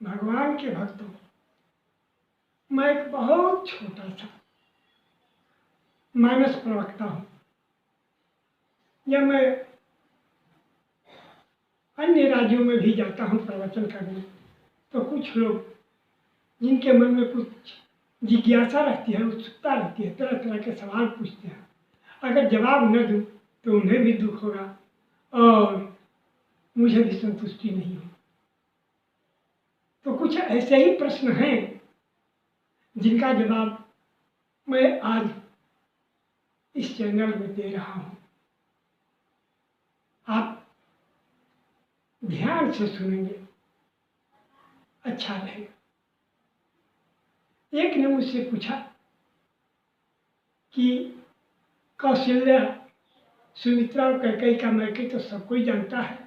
भगवान के भक्तों, मैं एक बहुत छोटा सा मानस प्रवक्ता हूँ। जब मैं अन्य राज्यों में भी जाता हूँ प्रवचन करने, तो कुछ लोग जिनके मन में कुछ जिज्ञासा रहती है, उत्सुकता रहती है, तरह तरह के सवाल पूछते हैं। अगर जवाब न दूँ तो उन्हें भी दुख होगा और मुझे भी संतुष्टि नहीं होगी। तो कुछ ऐसे ही प्रश्न हैं जिनका जवाब मैं आज इस चैनल में दे रहा हूँ। आप ध्यान से सुनेंगे, अच्छा रहेगा। एक ने मुझसे पूछा कि कौशल्या, सुमित्रा और कैकेयी का मैके तो सब कोई जानता है,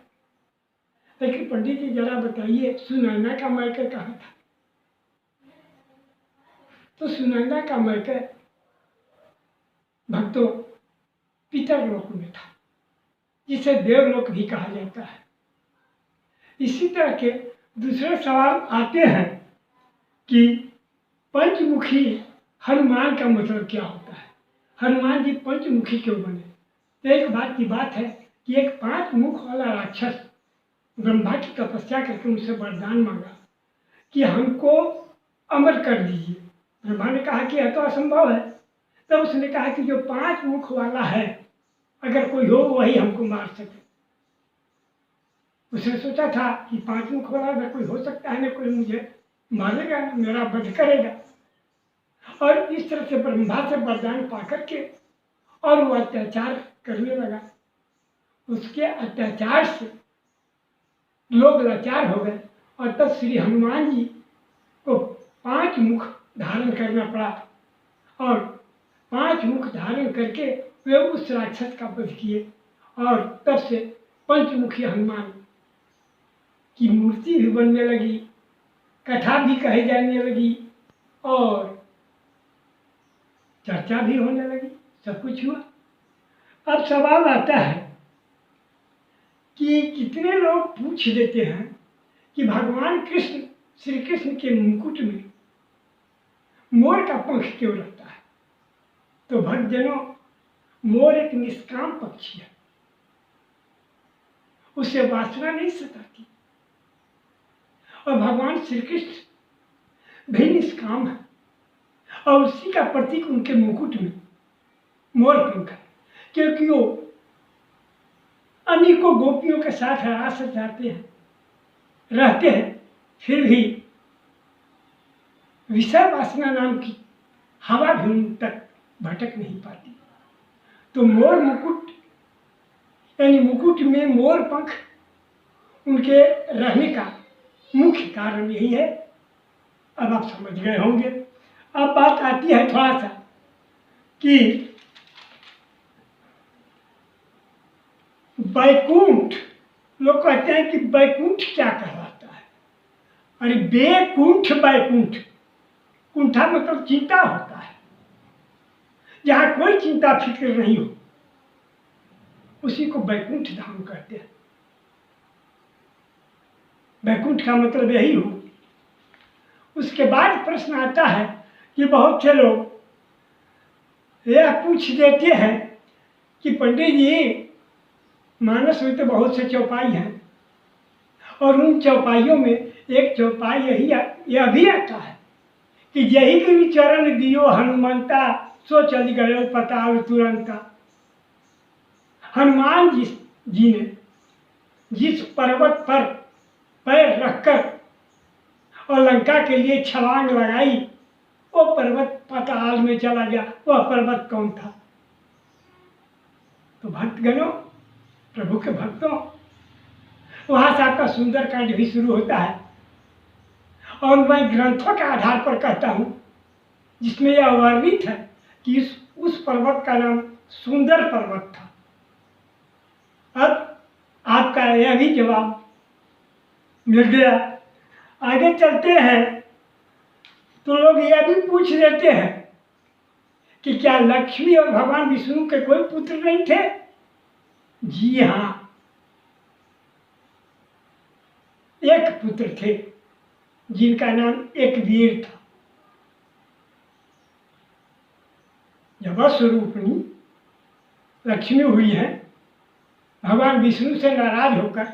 लेकिन पंडित जी जरा बताइए सुनैना का मैके कहाँ था? तो सुनैना का मैके भक्तों पितरलोक में था, जिसे देवलोक भी कहा जाता है। इसी तरह के दूसरे सवाल आते हैं कि पंचमुखी हनुमान का मतलब क्या होता है? हनुमान जी पंचमुखी क्यों बने? तो एक बात की बात है कि एक 5 मुख वाला राक्षस ब्रह्मा की तपस्या करके उनसे वरदान मांगा कि हमको अमर कर दीजिए। ब्रह्मा ने कहा कि यह तो असंभव है। तब उसने कहा कि जो 5 मुख वाला है, अगर कोई हो वही हमको मार सके। उसने सोचा था कि 5 मुख वाला अगर कोई हो सकता है, न कोई मुझे मारेगा न मेरा वध करेगा। और इस तरह से ब्रह्मा से वरदान पा करके और वो अत्याचार करने लगा। उसके अत्याचार से लोग लाचार हो गए और तब श्री हनुमान जी को 5 मुख धारण करना पड़ा और 5 मुख धारण करके वे उस राक्षस का वध किए। और तब से पंचमुखी हनुमान की मूर्ति भी बनने लगी, कथा भी कही जाने लगी और चर्चा भी होने लगी, सब कुछ हुआ। अब सवाल आता है कि कितने लोग पूछ देते हैं कि भगवान कृष्ण, श्री कृष्ण के मुकुट में मोर का पंख क्यों रहता है? तो भक्तजनों, मोर एक निष्काम पक्षी है, उसे वासना नहीं सताती। और भगवान श्री कृष्ण भी निष्काम है और उसी का प्रतीक उनके मुकुट में मोर पंख है, क्योंकि वो अनेकों गोपियों के साथ रास जाते हैं, रहते हैं, फिर भी विषय वासना नाम की हवा भी उन तक भटक नहीं पाती। तो मोर मुकुट यानी मुकुट में मोर पंख उनके रहने का मुख्य कारण यही है। अब आप समझ गए होंगे। अब बात आती है थोड़ा सा कि बैकुंठ, लोग कहते हैं कि बैकुंठ क्या कहलाता है? अरे बेकुंठ, बैकुंठ, कुंठा मतलब चिंता होता है, जहाँ कोई चिंता फिक्र नहीं हो, उसी को बैकुंठ धाम कहते हैं। बैकुंठ का मतलब यही हो। उसके बाद प्रश्न आता है कि बहुत से लोग यह पूछ देते हैं कि पंडित जी, मानस में तो बहुत से चौपाई हैं और उन चौपाइयों में एक चौपाई यह भी आता है कि यही गिरि चरण दियो हनुमंता, सो चल गयो पताल तुरंता। हनुमान जी ने जिस पर्वत पर पैर रखकर और लंका के लिए छलांग लगाई, वो पर्वत पाताल में चला गया। वह पर्वत कौन था? तो भक्तगणों, प्रभु के भक्तों, वहां से आपका सुंदरकांड भी शुरू होता है और मैं ग्रंथों के आधार पर कहता हूं जिसमें यह वर्णित है कि उस पर्वत का नाम सुंदर पर्वत था। अब आपका यह भी जवाब मिल गया। आगे चलते हैं तो लोग यह भी पूछ लेते हैं कि क्या लक्ष्मी और भगवान विष्णु के कोई पुत्र नहीं थे? जी हाँ, एक पुत्र थे जिनका नाम एक वीर था। जब स्वरूपणी लक्ष्मी हुई है, भगवान विष्णु से नाराज होकर,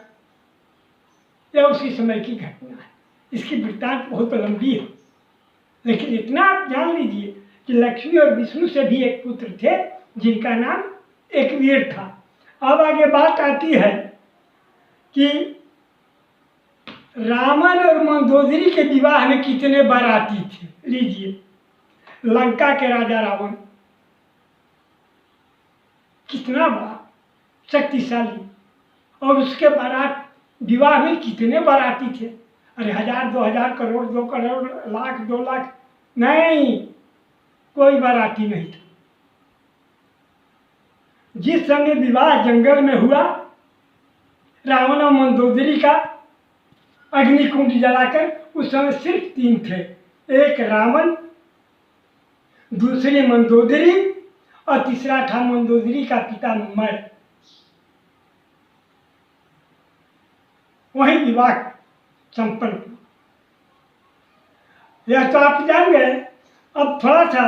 यह उसी समय की घटना है। इसकी वृत्तांत बहुत लंबी है, लेकिन इतना आप जान लीजिए कि लक्ष्मी और विष्णु से भी एक पुत्र थे जिनका नाम एक वीर था। अब आगे बात आती है कि रावण और मंदोदरी के विवाह में कितने बाराती थे। लीजिए, लंका के राजा रावण कितना बड़ा शक्तिशाली, और उसके बारात विवाह में कितने बाराती थे। अरे 1000, 2000, करोड़, 2 करोड़, लाख, 2 लाख नहीं, कोई बाराती नहीं था। जिस समय विवाह जंगल में हुआ, रावण और मंदोदरी का अग्निकुंड जलाकर, उस समय सिर्फ 3 थे। एक रावण, दूसरी मंदोदरी और तीसरा था मंदोदरी का पिता मैं। वही विवाह संपन्न हुआ। यह तो आप जान गए। अब थोड़ा सा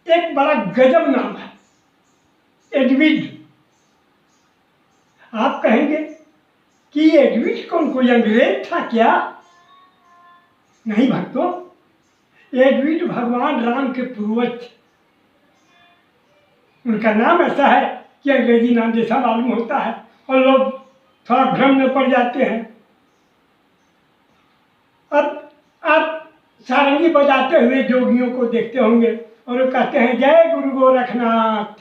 एक बड़ा गजब नाम है, एडविड। आप कहेंगे कि एडविड कौन, कोई अंग्रेज था क्या? नहीं भक्तों, एडविड भगवान राम के पूर्वज थे। उनका नाम ऐसा है कि अंग्रेजी नाम जैसा मालूम होता है और लोग थोड़ा भ्रम में पड़ जाते हैं। अब आप सारंगी बजाते हुए जोगियों को देखते होंगे और वो कहते हैं जय गुरु गोरखनाथ।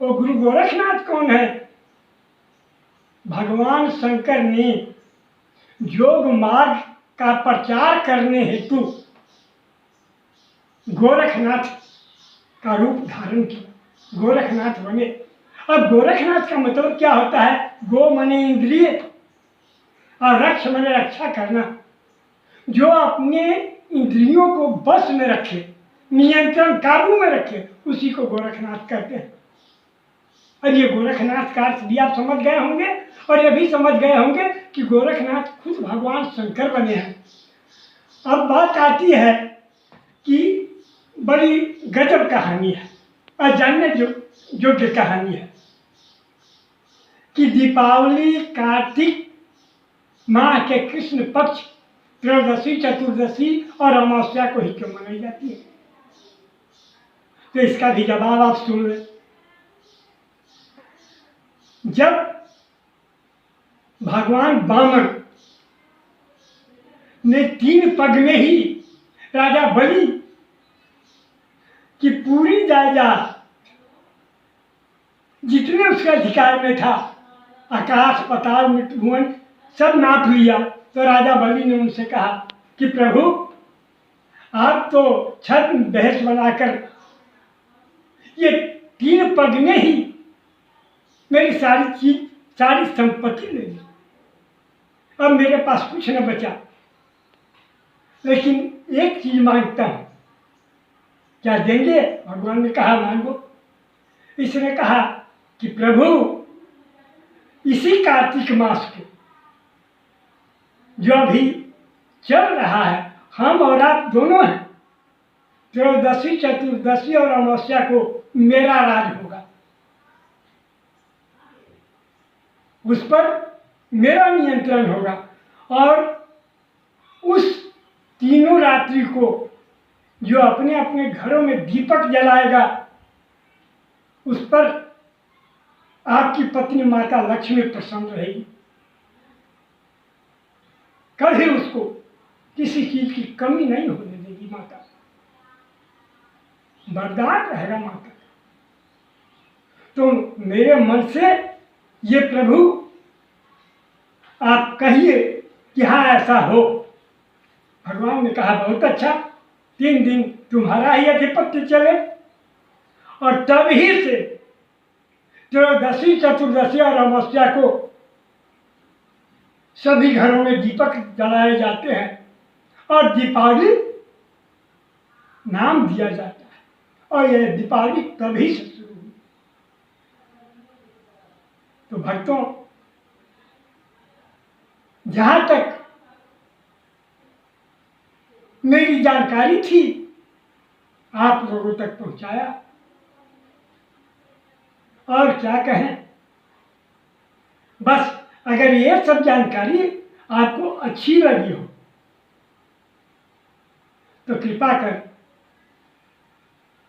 वो गुरु गोरखनाथ कौन है? भगवान शंकर ने योग मार्ग का प्रचार करने हेतु गोरखनाथ का रूप धारण किया, गोरखनाथ बने। अब गोरखनाथ का मतलब क्या होता है? गो माने इंद्रिय और रक्ष माने रक्षा करना। जो अपने इंद्रियों को बस में रखे, नियंत्रण काबू में रखे, उसी को गोरखनाथ कहते हैं। और ये गोरखनाथ का अर्थ भी आप समझ गए होंगे, और ये भी समझ गए होंगे कि गोरखनाथ खुद भगवान शंकर बने हैं। अब बात आती है कि बड़ी गजब कहानी है और जानने योग्य कहानी है कि दीपावली कार्तिक माह के कृष्ण पक्ष त्रयोदशी, चतुर्दशी और अमावस्या को ही क्यों मनाई जाती है? तो इसका भी जवाब आप सुन लें। जब भगवान वामन ने 3 पग में ही राजा बलि की पूरी जायदाद, जितने उसके अधिकार में था, आकाश, पाताल, मृत्यु, भुवन, सब नाप लिया। तो राजा बलि ने उनसे कहा कि प्रभु, आप तो छद्म बहस बनाकर ये 3 पग में ही मेरी सारी चीज, सारी संपत्ति ले ली। अब मेरे पास कुछ न बचा, लेकिन एक चीज मांगता हूं। क्या देंगे? भगवान ने कहा मांगो। इसने कहा कि प्रभु, इसी कार्तिक मास को जो अभी चल रहा है, हम और आप दोनों हैं, त्रयोदशी, चतुर्दशी और अमावस्या को मेरा राज होगा, उस पर मेरा नियंत्रण होगा। और उस तीनों रात्रि को जो अपने अपने घरों में दीपक जलाएगा, उस पर आपकी पत्नी माता लक्ष्मी प्रसन्न रहेगी। कभी उसको किसी चीज की कमी नहीं होने देगी माता, वरदान रहेगा माता। तो मेरे मन से ये प्रभु आप कहिए कि हाँ ऐसा हो। भगवान ने कहा बहुत अच्छा, 3 दिन तुम्हारा ही आधिपत्य चले, और तभी से त्रयोदशी, चतुर्दशी और अमावस्या को सभी घरों में दीपक जलाए जाते हैं और दीपावली नाम दिया जाता है। और यह दीपावली तभी से शुरू हुई। तो भक्तों, जहां तक मेरी जानकारी थी आप लोगों तक पहुंचाया। और क्या कहें, बस अगर ये सब जानकारी आपको अच्छी लगी हो तो कृपा कर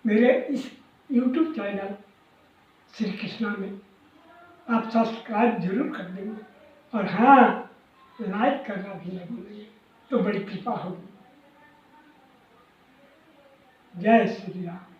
मेरे इस YouTube चैनल श्री कृष्णा में आप सब्सक्राइब जरूर कर देंगे और हाँ, लाइक करना भी न भूलेंगे तो बड़ी कृपा होगी। जय श्री राम।